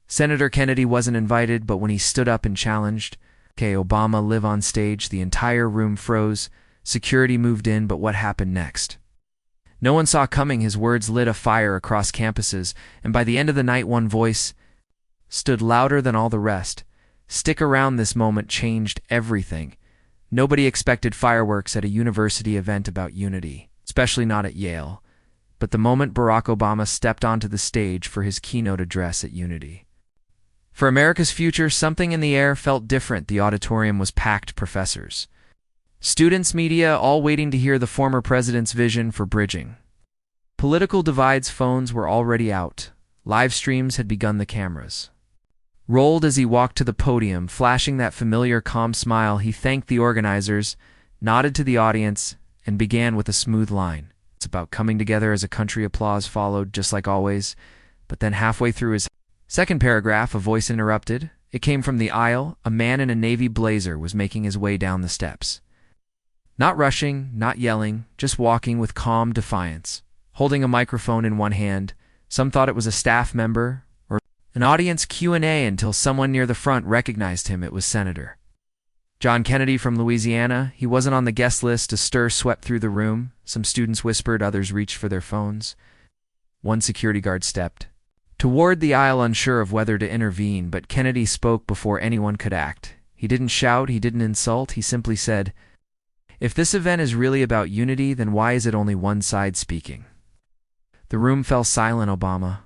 Senator Kennedy wasn't invited, but when he stood up and challenged, "Okay, Obama, live on stage," the entire room froze. Security moved in, but what happened next? No one saw coming. His words lit a fire across campuses, and by the end of the night, one voice stood louder than all the rest. Stick around, this moment changed everything. Nobody expected fireworks at a university event about unity, especially not at Yale. But the moment Barack Obama stepped onto the stage for his keynote address at Unity. For America's future, something in the air felt different. The auditorium was packed. Professors, students, media, all waiting to hear the former president's vision for bridging political divides. Phones were already out. Live streams had begun. The cameras rolled as he walked to the podium, flashing that familiar calm smile. He thanked the organizers, nodded to the audience, and began with a smooth line. "It's about coming together as a country." Applause followed, just like always. But then halfway through his second paragraph, a voice interrupted. It came from the aisle. A man in a navy blazer was making his way down the steps. Not rushing, not yelling, just walking with calm defiance, holding a microphone in one hand. Some thought it was a staff member or an audience Q&A until someone near the front recognized him. It was Senator John Kennedy from Louisiana. He wasn't on the guest list. A stir swept through the room. Some students whispered, others reached for their phones. One security guard stepped toward the aisle, unsure of whether to intervene, but Kennedy spoke before anyone could act. He didn't shout, he didn't insult, he simply said, "If this event is really about unity, then why is it only one side speaking?" The room fell silent. Obama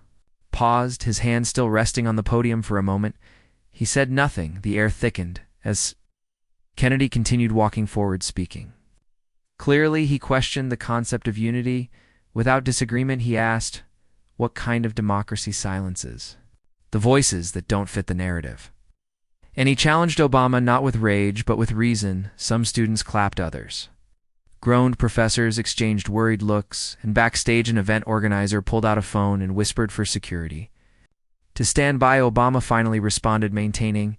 paused, his hand still resting on the podium. For a moment, he said nothing. The air thickened as Kennedy continued walking forward, speaking. Clearly, he questioned the concept of unity. Without disagreement, he asked, what kind of democracy silences the voices that don't fit the narrative? And he challenged Obama not with rage, but with reason. Some students clapped, others groaned, professors exchanged worried looks, and backstage an event organizer pulled out a phone and whispered for security to stand by. Obama finally responded, maintaining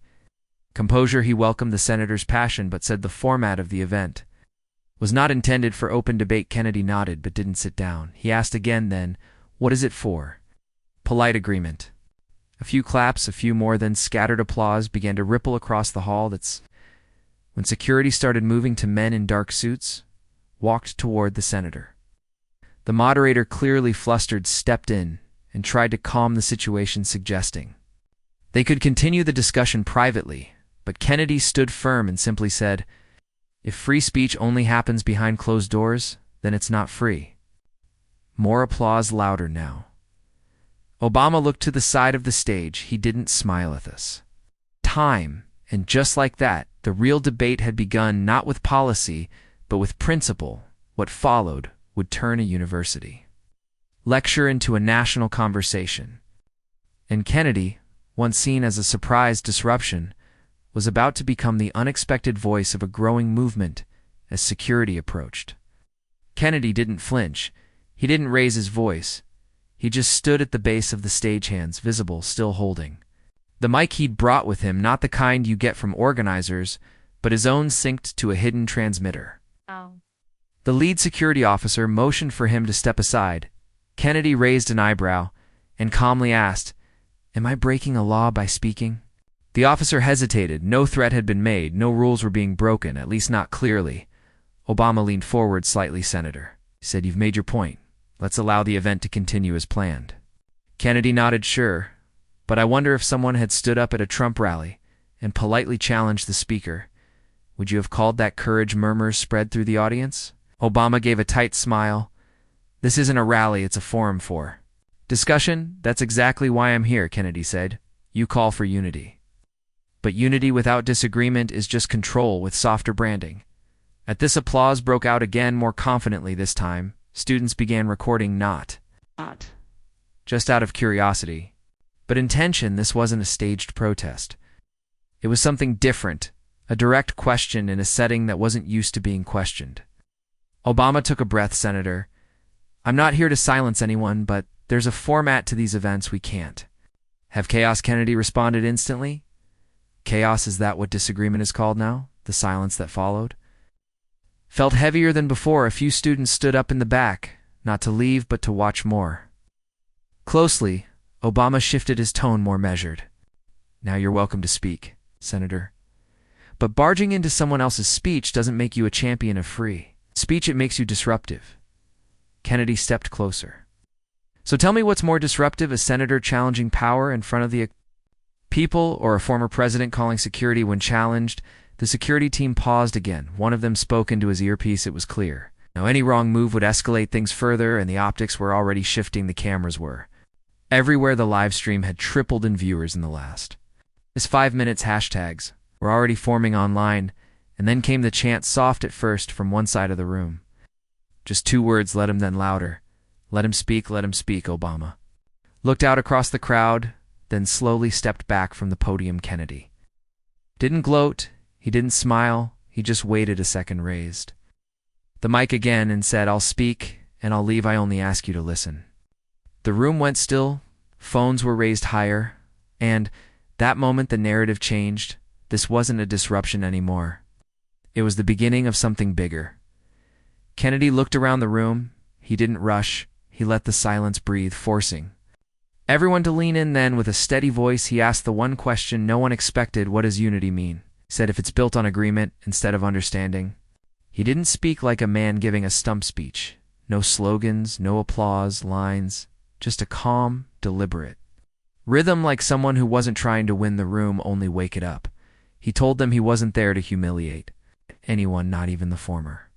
composure. He welcomed the senator's passion, but said the format of the event was not intended for open debate. Kennedy nodded, but didn't sit down. He asked again then, "What is it for?" Polite agreement. A few claps, a few more, then scattered applause began to ripple across the hall. That's when security started moving. To men in dark suits walked toward the senator. The moderator, clearly flustered, stepped in and tried to calm the situation, suggesting they could continue the discussion privately. But Kennedy stood firm and simply said, "If free speech only happens behind closed doors, then it's not free." More applause, louder now. Obama looked to the side of the stage. He didn't smile at us. Time, and just like that, the real debate had begun, not with policy, but with principle. What followed would turn a university lecture into a national conversation. And Kennedy, once seen as a surprise disruption, was about to become the unexpected voice of a growing movement as security approached. Kennedy didn't flinch. He didn't raise his voice. He just stood at the base of the stage, hands visible, still holding the mic he'd brought with him, not the kind you get from organizers, but his own, synced to a hidden transmitter. Oh. The lead security officer motioned for him to step aside. Kennedy raised an eyebrow and calmly asked, "Am I breaking a law by speaking?" The officer hesitated. No threat had been made. No rules were being broken, at least not clearly. Obama leaned forward slightly. "Senator," he said, "you've made your point. Let's allow the event to continue as planned." Kennedy nodded, "Sure, but I wonder if someone had stood up at a Trump rally and politely challenged the speaker. Would you have called that courage?" Murmurs spread through the audience. Obama gave a tight smile. "This isn't a rally, it's a forum for discussion." "That's exactly why I'm here," Kennedy said. "You call for unity. But unity without disagreement is just control with softer branding." At this, applause broke out again, more confidently this time. Students began recording, not just out of curiosity, but intention. This wasn't a staged protest. It was something different, a direct question in a setting that wasn't used to being questioned. Obama took a breath. "Senator, I'm not here to silence anyone, but there's a format to these events we can't have chaos." Kennedy responded instantly. Chaos, is that what disagreement is called now? The silence that followed felt heavier than before. A few students stood up in the back, not to leave, but to watch more closely. Obama shifted his tone, more measured. Now you're welcome to speak, Senator. But barging into someone else's speech doesn't make you a champion of free speech, it makes you disruptive. Kennedy stepped closer. So tell me what's more disruptive, a senator challenging power in front of the people or a former president calling security when challenged? The security team paused again. One of them spoke into his earpiece. It was clear. Now any wrong move would escalate things further, and the optics were already shifting. The cameras were everywhere. The live stream had tripled in viewers in the last 5 minutes. Hashtags were already forming online, and then came the chant, soft at first from one side of the room. Just 2 words, let him, then louder. Let him speak, let him speak. Obama looked out across the crowd, then slowly stepped back from the podium. Kennedy didn't gloat, he didn't smile, he just waited a second, raised the mic again and said, I'll speak and I'll leave, I only ask you to listen. The room went still, phones were raised higher, and that moment the narrative changed. This wasn't a disruption anymore. It was the beginning of something bigger. Kennedy looked around the room. He didn't rush. He let the silence breathe, forcing everyone to lean in. Then, with a steady voice, he asked the one question no one expected. What does unity mean? He said, if it's built on agreement instead of understanding. He didn't speak like a man giving a stump speech. No slogans, no applause lines, just a calm, deliberate rhythm, like someone who wasn't trying to win the room, only wake it up. He told them he wasn't there to humiliate anyone, not even the former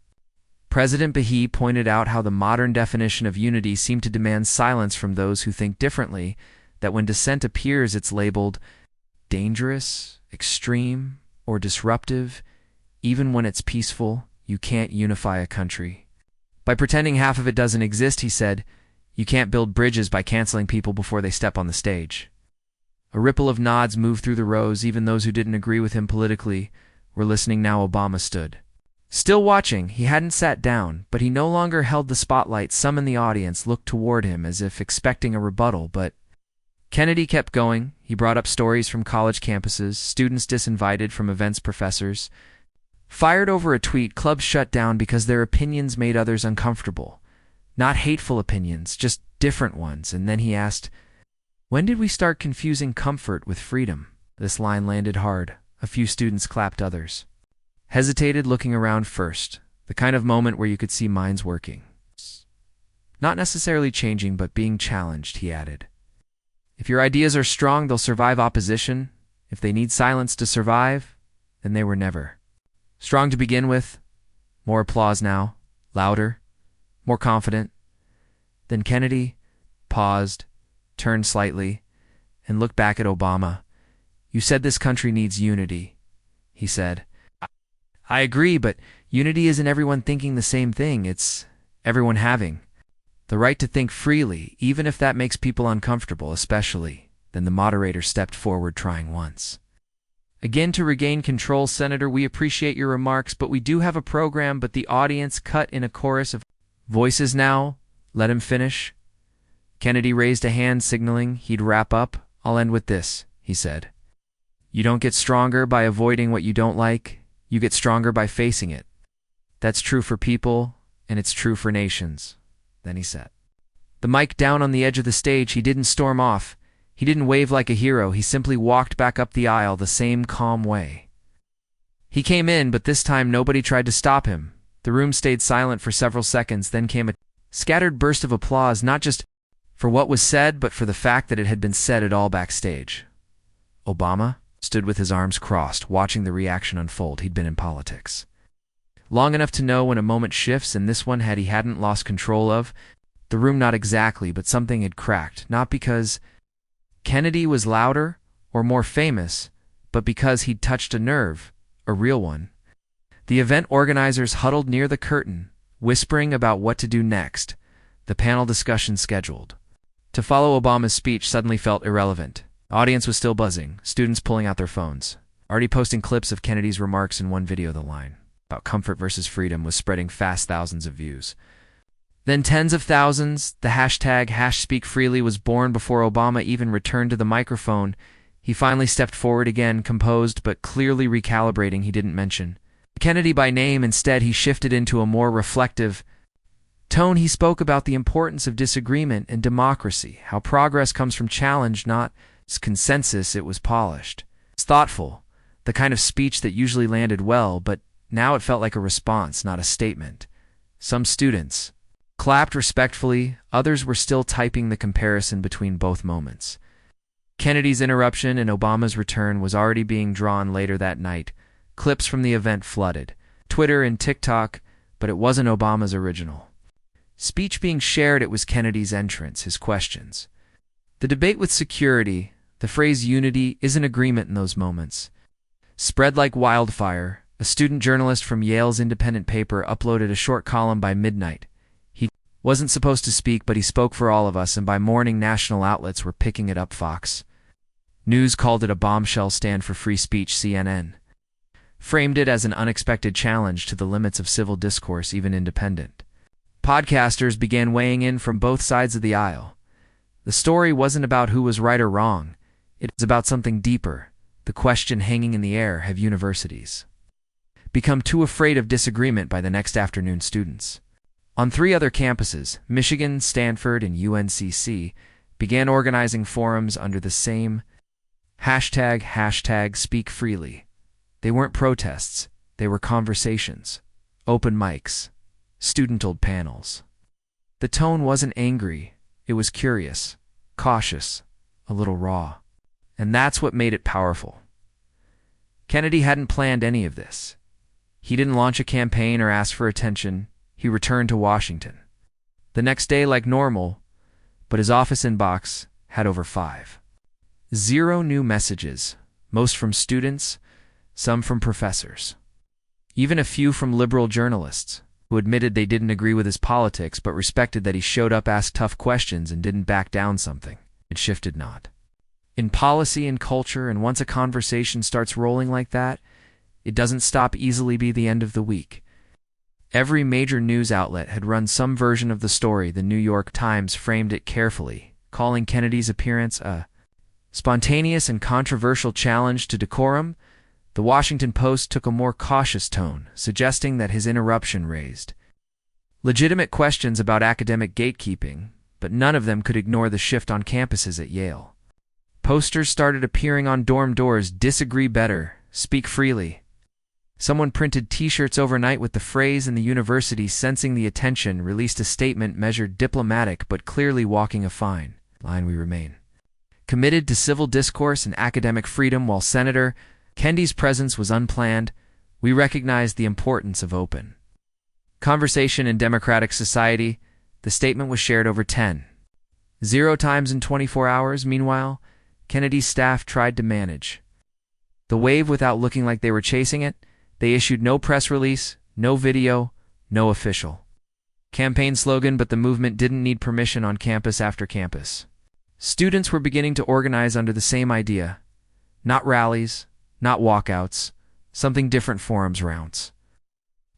President. Behe pointed out how the modern definition of unity seemed to demand silence from those who think differently, that when dissent appears, it's labeled dangerous, extreme, or disruptive. Even when it's peaceful, you can't unify a country by pretending half of it doesn't exist, he said. You can't build bridges by canceling people before they step on the stage. A ripple of nods moved through the rows. Even those who didn't agree with him politically were listening now. Obama stood still, watching. He hadn't sat down, but he no longer held the spotlight. Some in the audience looked toward him as if expecting a rebuttal, but Kennedy kept going. He brought up stories from college campuses, students disinvited from events, professors fired over a tweet, clubs shut down because their opinions made others uncomfortable. Not hateful opinions, just different ones. And then he asked, when did we start confusing comfort with freedom? This line landed hard. A few students clapped, others hesitated, looking around first. The kind of moment where you could see minds working. Not necessarily changing, but being challenged, he added. If your ideas are strong, they'll survive opposition. If they need silence to survive, then they were never strong to begin with. More applause now, louder, more confident. Then Kennedy paused, turned slightly, and looked back at Obama. You said this country needs unity, he said. I agree, but unity isn't everyone thinking the same thing. It's everyone having the right to think freely, even if that makes people uncomfortable, especially. Then the moderator stepped forward, trying once again to regain control. Senator, we appreciate your remarks, but we do have a program. But the audience cut in a chorus of voices. Now, let him finish. Kennedy raised a hand, signaling he'd wrap up. I'll end with this, he said. You don't get stronger by avoiding what you don't like. You get stronger by facing it. That's true for people, and it's true for nations. Then he set the mic down on the edge of the stage. He didn't storm off. He didn't wave like a hero. He simply walked back up the aisle the same calm way he came in, but this time nobody tried to stop him. The room stayed silent for several seconds. Then came a scattered burst of applause, not just for what was said, but for the fact that it had been said at all. Backstage, Obama stood with his arms crossed, watching the reaction unfold. He'd been in politics long enough to know when a moment shifts, and this one he hadn't lost control of. The room, not exactly, but something had cracked, not because Kennedy was louder or more famous, but because he'd touched a nerve, a real one. The event organizers huddled near the curtain, whispering about what to do next. The panel discussion scheduled to follow Obama's speech suddenly felt irrelevant. The audience was still buzzing, students pulling out their phones, already posting clips of Kennedy's remarks. In one video, the line about comfort versus freedom was spreading fast, thousands of views. Then tens of thousands. The hashtag #SpeakFreely was born before Obama even returned to the microphone. He finally stepped forward again, composed but clearly recalibrating. He didn't mention Kennedy by name. Instead, he shifted into a more reflective tone. He spoke about the importance of disagreement and democracy, how progress comes from challenge, not consensus, it was polished. It's thoughtful, the kind of speech that usually landed well, but now it felt like a response, not a statement. Some students clapped respectfully, others were still typing the comparison between both moments. Kennedy's interruption and Obama's return was already being drawn later that night. Clips from the event flooded Twitter and TikTok, but it wasn't Obama's original speech being shared, it was Kennedy's entrance, his questions. The debate with security, the phrase unity, is an agreement in those moments. Spread like wildfire, a student journalist from Yale's independent paper uploaded a short column by midnight. He wasn't supposed to speak, but he spoke for all of us, and by morning national outlets were picking it up. Fox News called it a bombshell stand for free speech. CNN framed it as an unexpected challenge to the limits of civil discourse, even independent podcasters began weighing in from both sides of the aisle. The story wasn't about who was right or wrong. It was about something deeper, the question hanging in the air: have universities become too afraid of disagreement by the next afternoon? Students on 3 other campuses, Michigan, Stanford, and UNCC, began organizing forums under the same hashtag Speak Freely. They weren't protests, they were conversations, open mics, student-told panels. The tone wasn't angry, it was curious, cautious, a little raw. And that's what made it powerful. Kennedy hadn't planned any of this. He didn't launch a campaign or ask for attention. He returned to Washington the next day like normal, but his office inbox had over 0 new messages, most from students, some from professors, even a few from liberal journalists who admitted they didn't agree with his politics but respected that he showed up, asked tough questions, and didn't back down. Something it shifted not in policy and culture, and once a conversation starts rolling like that, it doesn't stop easily. Be the end of the week. Every major news outlet had run some version of the story. The New York Times framed it carefully, calling Kennedy's appearance a spontaneous and controversial challenge to decorum. The Washington Post took a more cautious tone, suggesting that his interruption raised legitimate questions about academic gatekeeping, but none of them could ignore the shift on campuses at Yale. Posters started appearing on dorm doors: disagree better, speak freely. Someone printed T-shirts overnight with the phrase, and the university, sensing the attention, released a statement measured, diplomatic, but clearly walking a fine line. We remain committed to civil discourse and academic freedom. While Senator Kennedy's presence was unplanned, we recognized the importance of open conversation in democratic society. The statement was shared over 0 times in 24 hours. Meanwhile, Kennedy's staff tried to manage the wave without looking like they were chasing it. They issued no press release, no video, no official campaign slogan, but the movement didn't need permission on campus after campus. Students were beginning to organize under the same idea: not rallies, not walkouts, something different: forums, rounds.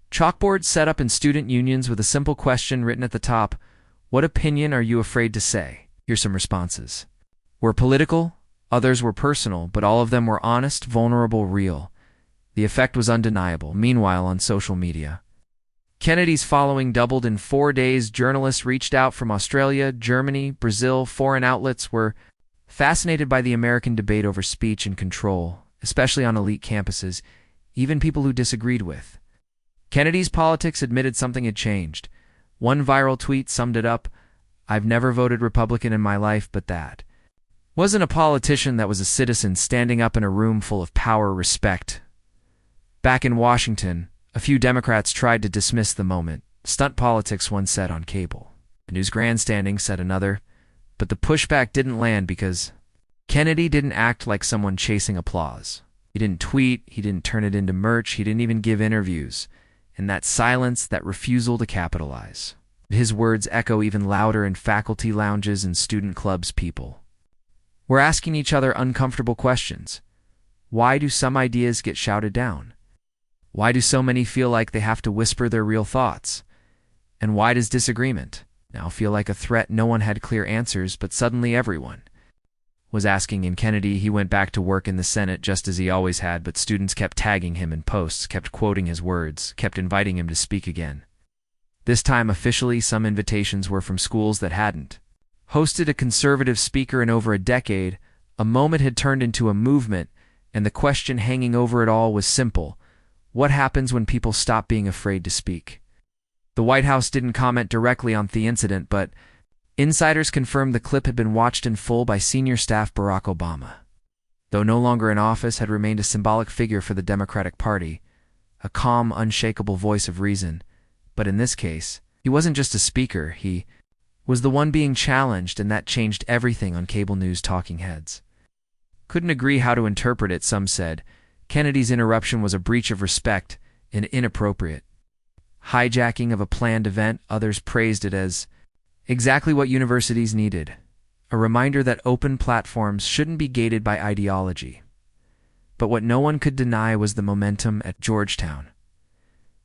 Chalkboards set up in student unions with a simple question written at the top: what opinion are you afraid to say? Here's some responses. Were political, others were personal, but all of them were honest, vulnerable, real. The effect was undeniable. Meanwhile, on social media, Kennedy's following doubled in 4 days. Journalists reached out from Australia, Germany, Brazil. Foreign outlets were fascinated by the American debate over speech and control, especially on elite campuses, even people who disagreed with Kennedy's politics admitted something had changed. One viral tweet summed it up: I've never voted Republican in my life, but that wasn't a politician, that was a citizen standing up in a room full of power, respect. Back in Washington, a few Democrats tried to dismiss the moment. Stunt politics, one said on cable. News grandstanding, said another. But the pushback didn't land because Kennedy didn't act like someone chasing applause. He didn't tweet, he didn't turn it into merch, he didn't even give interviews. And that silence, that refusal to capitalize, his words echo even louder in faculty lounges and student clubs. People were asking each other uncomfortable questions. Why do some ideas get shouted down? Why do so many feel like they have to whisper their real thoughts? And why does disagreement now feel like a threat? No one had clear answers, but suddenly everyone was asking. In Kennedy, he went back to work in the Senate just as he always had, but students kept tagging him in posts, kept quoting his words, kept inviting him to speak again. This time, officially, some invitations were from schools that hadn't hosted a conservative speaker in over a decade. A moment had turned into a movement, and the question hanging over it all was simple. What happens when people stop being afraid to speak? The White House didn't comment directly on the incident, but insiders confirmed the clip had been watched in full by senior staff Barack Obama. Though no longer in office, had remained a symbolic figure for the Democratic Party, a calm, unshakable voice of reason. But in this case, he wasn't just a speaker, he was the one being challenged, and that changed everything on cable news talking heads. Couldn't agree how to interpret it, some said. Kennedy's interruption was a breach of respect and inappropriate. Hijacking of a planned event, others praised it as exactly what universities needed. A reminder that open platforms shouldn't be gated by ideology. But what no one could deny was the momentum at Georgetown.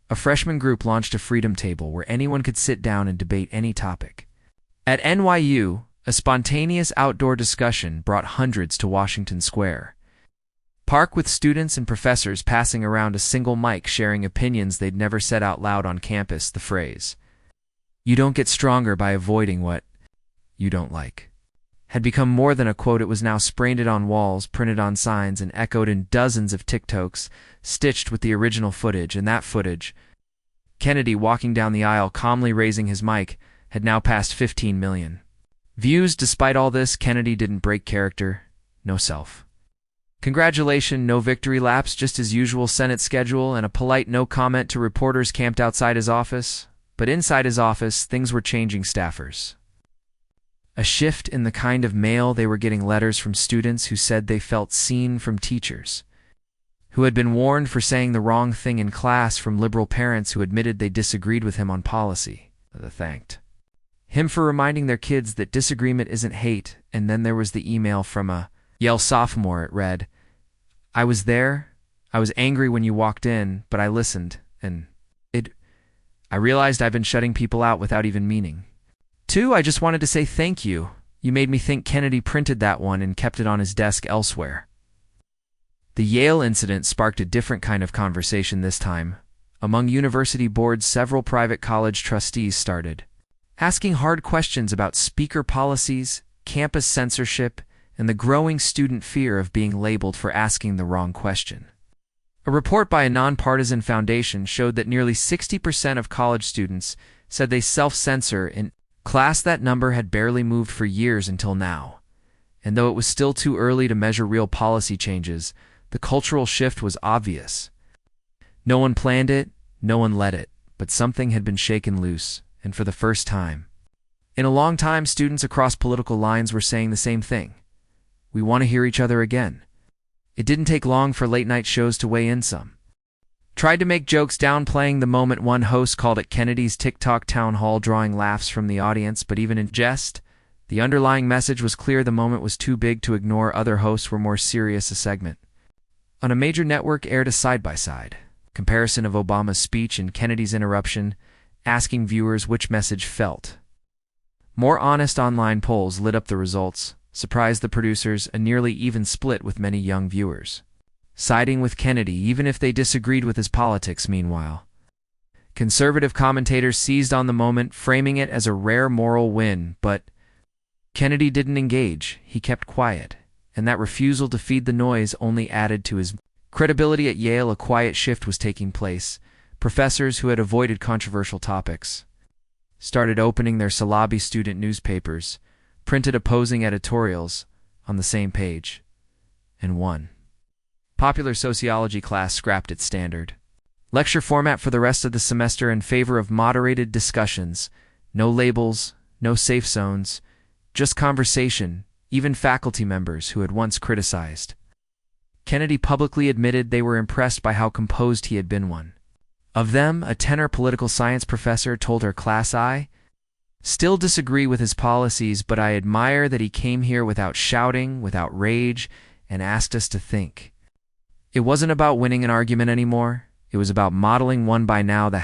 A freshman group launched a freedom table where anyone could sit down and debate any topic. At NYU, a spontaneous outdoor discussion brought hundreds to Washington Square Park, with students and professors passing around a single mic sharing opinions they'd never said out loud on campus. The phrase, "You don't get stronger by avoiding what you don't like," had become more than a quote. It was now sprayed on walls, printed on signs, and echoed in dozens of TikToks, stitched with the original footage. And that footage, Kennedy walking down the aisle calmly raising his mic, had now passed 15 million views. Despite all this, Kennedy didn't break character, no self. Congratulations, no victory laps, just his usual Senate schedule and a polite no comment to reporters camped outside his office. But inside his office, things were changing. Staffers. A shift in the kind of mail they were getting. Letters from students who said they felt seen, from teachers who had been warned for saying the wrong thing in class, from liberal parents who admitted they disagreed with him on policy. They thanked him for reminding their kids that disagreement isn't hate. And then there was the email from a Yale sophomore. It read, "I was there. I was angry when you walked in, but I listened, and I realized I've been shutting people out without even meaning. 2, I just wanted to say thank you. You made me think." Kennedy printed that one and kept it on his desk elsewhere. The Yale incident sparked a different kind of conversation this time. Among university boards, several private college trustees started asking hard questions about speaker policies, campus censorship, and the growing student fear of being labeled for asking the wrong question. A report by a nonpartisan foundation showed that nearly 60% of college students said they self-censor in class. That number had barely moved for years until now. And though it was still too early to measure real policy changes, the cultural shift was obvious. No one planned it, no one led it, but something had been shaken loose, and for the first time in a long time, students across political lines were saying the same thing. We want to hear each other again. It didn't take long for late-night shows to weigh in. Some tried to make jokes downplaying the moment. One host called it Kennedy's TikTok town hall, drawing laughs from the audience. But even in jest, the underlying message was clear. The moment was too big to ignore. Other hosts were more serious. A segment on a major network aired a side-by-side comparison of Obama's speech and Kennedy's interruption, asking viewers which message felt more honest. Online polls lit up the results, surprised the producers. A nearly even split, with many young viewers siding with Kennedy even if they disagreed with his politics. Meanwhile, conservative commentators seized on the moment, framing it as a rare moral win. But Kennedy didn't engage. He kept quiet, and that refusal to feed the noise only added to his credibility. At Yale, a quiet shift was taking place. Professors who had avoided controversial topics started opening their salabi student newspapers, printed opposing editorials on the same page, and one popular sociology class scrapped its standard lecture format for the rest of the semester in favor of moderated discussions. No labels, no safe zones, just conversation. Even faculty members who had once criticized Kennedy publicly admitted they were impressed by how composed he had been. One of them, a tenor political science professor, told her class, "I still disagree with his policies, but I admire that he came here without shouting, without rage, and asked us to think." It wasn't about winning an argument anymore. It was about modeling one. By now, the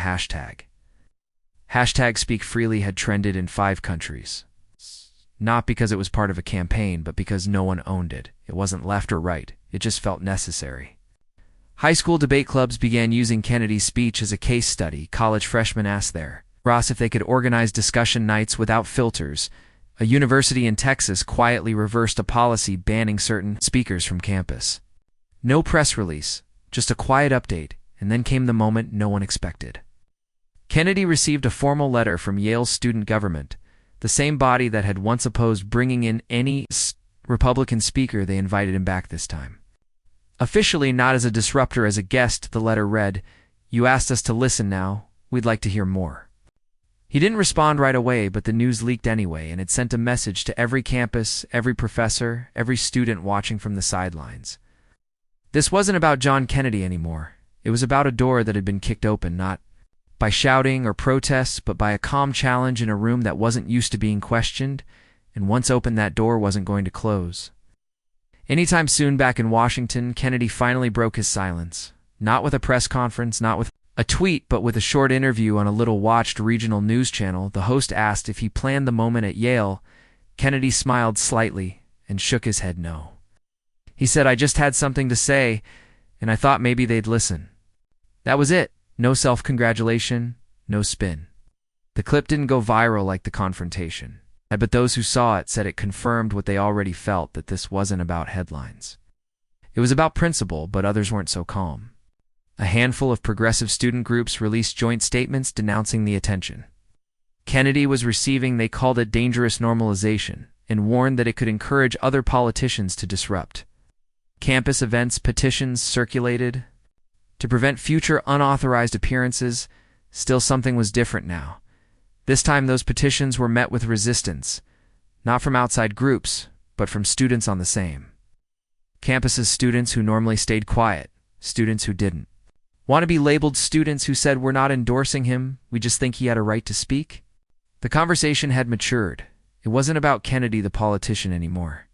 hashtag Speak Freely had trended in 5 countries. Not because it was part of a campaign, but because no one owned it. It wasn't left or right. It just felt necessary. High school debate clubs began using Kennedy's speech as a case study. College freshmen asked their Ross if they could organize discussion nights without filters. A university in Texas quietly reversed a policy banning certain speakers from campus. No press release, just a quiet update, and then came the moment no one expected. Kennedy received a formal letter from Yale's student government, the same body that had once opposed bringing in any Republican speaker. They invited him back this time. Officially not as a disruptor, as a guest, the letter read, "You asked us to listen now. We'd like to hear more." He didn't respond right away, but the news leaked anyway, and it sent a message to every campus, every professor, every student watching from the sidelines. This wasn't about John Kennedy anymore. It was about a door that had been kicked open, not by shouting or protests, but by a calm challenge in a room that wasn't used to being questioned, and once opened, that door wasn't going to close. Anytime soon back in Washington, Kennedy finally broke his silence. Not with a press conference, not with a tweet, but with a short interview on a little-watched regional news channel. The host asked if he planned the moment at Yale. Kennedy smiled slightly and shook his head no. He said, "I just had something to say, and I thought maybe they'd listen." That was it. No self-congratulation, no spin. The clip didn't go viral like the confrontation, but those who saw it said it confirmed what they already felt, that this wasn't about headlines. It was about principle, but others weren't so calm. A handful of progressive student groups released joint statements denouncing the attention Kennedy was receiving. They called it dangerous normalization and warned that it could encourage other politicians to disrupt. Campus events petitions circulated to prevent future unauthorized appearances. Still, something was different now. This time those petitions were met with resistance, not from outside groups, but from students on the same campus's, students who normally stayed quiet, students who didn't want to be labeled, students who said, "We're not endorsing him, we just think he had a right to speak." The conversation had matured. It wasn't about Kennedy the politician anymore.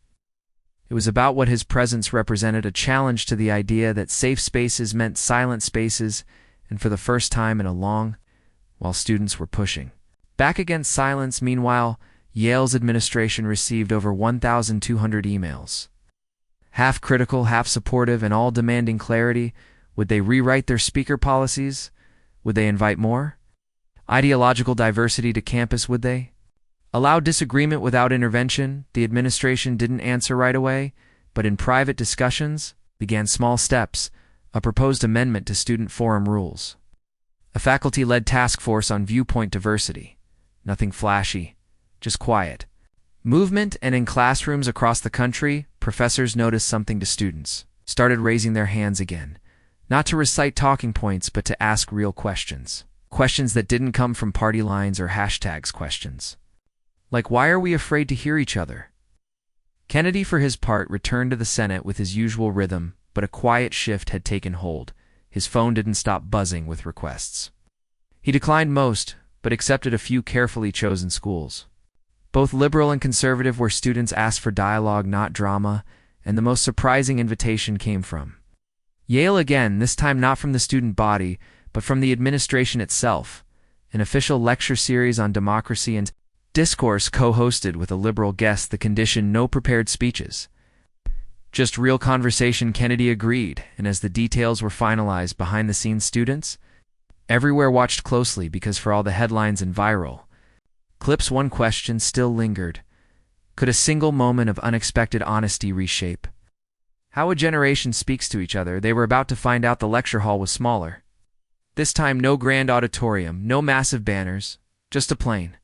It was about what his presence represented, a challenge to the idea that safe spaces meant silent spaces, and for the first time in a long while students were pushing back against silence. Meanwhile, Yale's administration received over 1,200 emails. Half critical, half supportive, and all demanding clarity. Would they rewrite their speaker policies? Would they invite more ideological diversity to campus? Would they allow disagreement without intervention? The administration didn't answer right away, but in private discussions began small steps, a proposed amendment to student forum rules, a faculty-led task force on viewpoint diversity. Nothing flashy, just quiet movement. And in classrooms across the country, professors noticed something to students, started raising their hands again, not to recite talking points, but to ask real questions. Questions that didn't come from party lines or hashtags, questions like, why are we afraid to hear each other? Kennedy, for his part, returned to the Senate with his usual rhythm, but a quiet shift had taken hold. His phone didn't stop buzzing with requests. He declined most, but accepted a few carefully chosen schools, both liberal and conservative, where students asked for dialogue, not drama, and the most surprising invitation came from Yale again, this time not from the student body, but from the administration itself, an official lecture series on democracy and discourse co-hosted with a liberal guest. The condition: no prepared speeches, just real conversation. Kennedy agreed, and as the details were finalized behind the scenes, students everywhere watched closely, because for all the headlines and viral clips, one question still lingered. Could a single moment of unexpected honesty reshape how a generation speaks to each other? They were about to find out. The lecture hall was smaller. This time, no grand auditorium, no massive banners, just a plain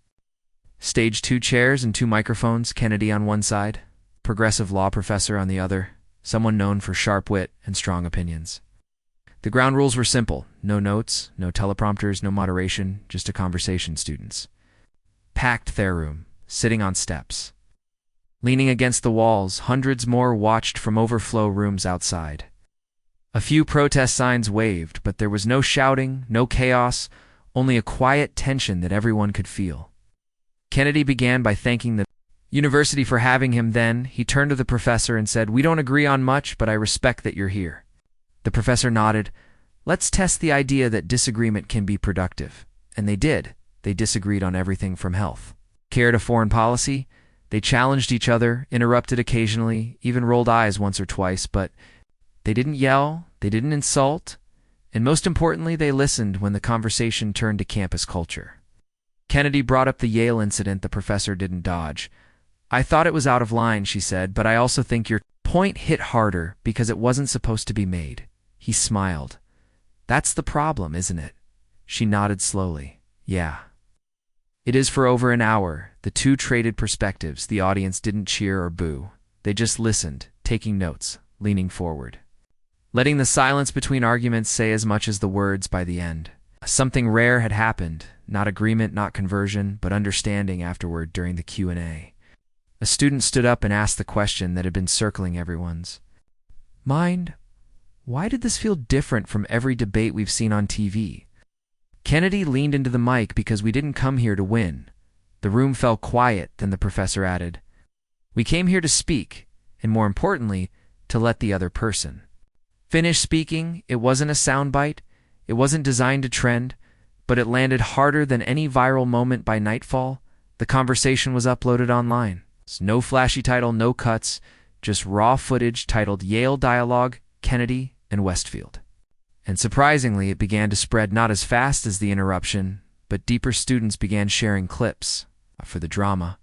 stage, 2 chairs and 2 microphones, Kennedy on one side, progressive law professor on the other, someone known for sharp wit and strong opinions. The ground rules were simple: no notes, no teleprompters, no moderation, just a conversation. Students packed their room, sitting on steps, leaning against the walls. Hundreds more watched from overflow rooms outside. A few protest signs waved, but there was no shouting, no chaos, only a quiet tension that everyone could feel. Kennedy began by thanking the university for having him. Then he turned to the professor and said, "We don't agree on much, but I respect that you're here." The professor nodded. "Let's test the idea that disagreement can be productive." And they did. They disagreed on everything from health care to foreign policy. They challenged each other, interrupted occasionally, even rolled eyes once or twice, but they didn't yell, they didn't insult, and most importantly, they listened when the conversation turned to campus culture. Kennedy brought up the Yale incident. The professor didn't dodge. "I thought it was out of line," she said, "but I also think your point hit harder because it wasn't supposed to be made." He smiled. "That's the problem, isn't it?" She nodded slowly. "Yeah." It is. For over an hour, the two traded perspectives. The audience didn't cheer or boo. They just listened, taking notes, leaning forward, letting the silence between arguments say as much as the words. By the end, something rare had happened. Not agreement, not conversion, but understanding. Afterward, during the Q&A, a student stood up and asked the question that had been circling everyone's mind. "Why did this feel different from every debate we've seen on TV?" Kennedy leaned into the mic. "Because we didn't come here to win." The room fell quiet. Then the professor added, "We came here to speak, and more importantly, to let the other person finish speaking." It wasn't a soundbite. It wasn't designed to trend, but it landed harder than any viral moment. By nightfall, the conversation was uploaded online. No flashy title, no cuts, just raw footage titled "Yale Dialogue, Kennedy and Westfield." And surprisingly, it began to spread, not as fast as the interruption, but deeper. Students began sharing clips, not for the drama,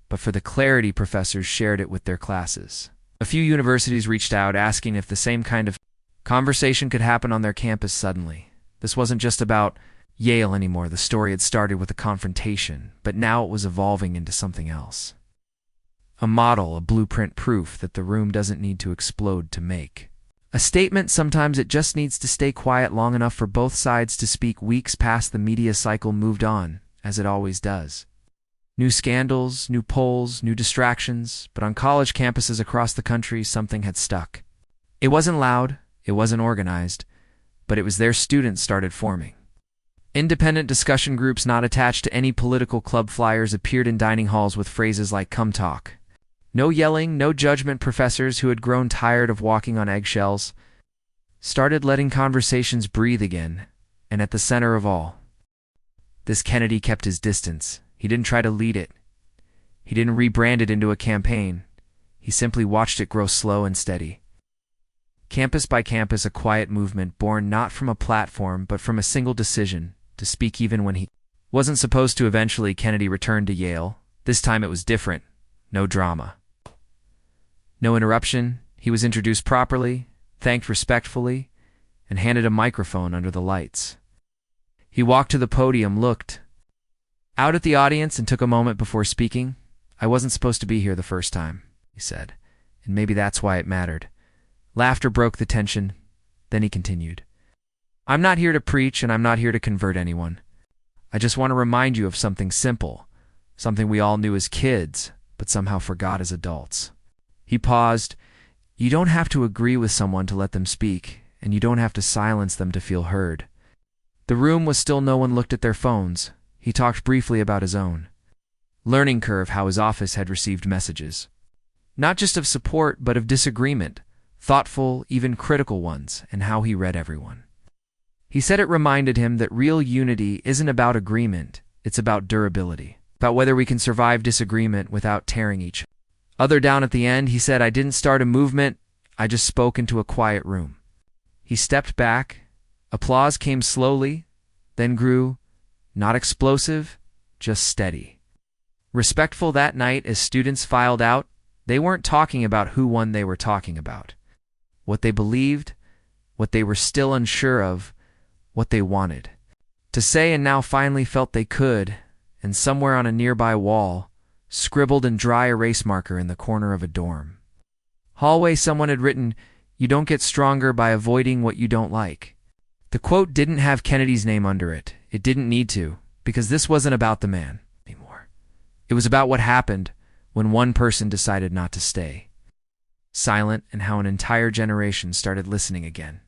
but for the clarity. Professors shared it with their classes. A few universities reached out, asking if the same kind of conversation could happen on their campus. Suddenly, this wasn't just about Yale anymore. The story had started with a confrontation, but now it was evolving into something else. A model, a blueprint, proof that the room doesn't need to explode to make a statement. Sometimes it just needs to stay quiet long enough for both sides to speak. Weeks passed. The media cycle moved on, as it always does. New scandals, new polls, new distractions. But on college campuses across the country, something had stuck. It wasn't loud, it wasn't organized, but it was there. Students started forming independent discussion groups not attached to any political club. Flyers appeared in dining halls with phrases like "Come talk." No yelling, no judgment. Professors who had grown tired of walking on eggshells started letting conversations breathe again. And at the center of all this, Kennedy kept his distance. He didn't try to lead it. He didn't rebrand it into a campaign. He simply watched it grow slow and steady. Campus by campus, a quiet movement born not from a platform but from a single decision to speak even when he wasn't supposed to. Eventually, Kennedy returned to Yale. This time it was different. No drama. No interruption. He was introduced properly, thanked respectfully, and handed a microphone under the lights. He walked to the podium, looked out at the audience, and took a moment before speaking. "I wasn't supposed to be here the first time," he said, "and maybe that's why it mattered." Laughter broke the tension. Then he continued, "I'm not here to preach, and I'm not here to convert anyone. I just want to remind you of something simple, something we all knew as kids, but somehow forgot as adults." He paused. "You don't have to agree with someone to let them speak, and you don't have to silence them to feel heard." The room was still. No one looked at their phones. He talked briefly about his own learning curve, how his office had received messages, not just of support, but of disagreement, thoughtful, even critical ones, and how he read everyone. He said it reminded him that real unity isn't about agreement, it's about durability, about whether we can survive disagreement without tearing each other down. At the end, he said, "I didn't start a movement, I just spoke into a quiet room." He stepped back. Applause came slowly, then grew, not explosive, just steady. Respectful. That night, as students filed out, they weren't talking about who won. They were talking about what they believed, what they were still unsure of, what they wanted to say and now finally felt they could. And somewhere on a nearby wall, scribbled in dry erase marker in the corner of a dorm hallway, someone had written, "You don't get stronger by avoiding what you don't like." The quote didn't have Kennedy's name under it. It didn't need to, because this wasn't about the man anymore. It was about what happened when one person decided not to stay silent, and how an entire generation started listening again.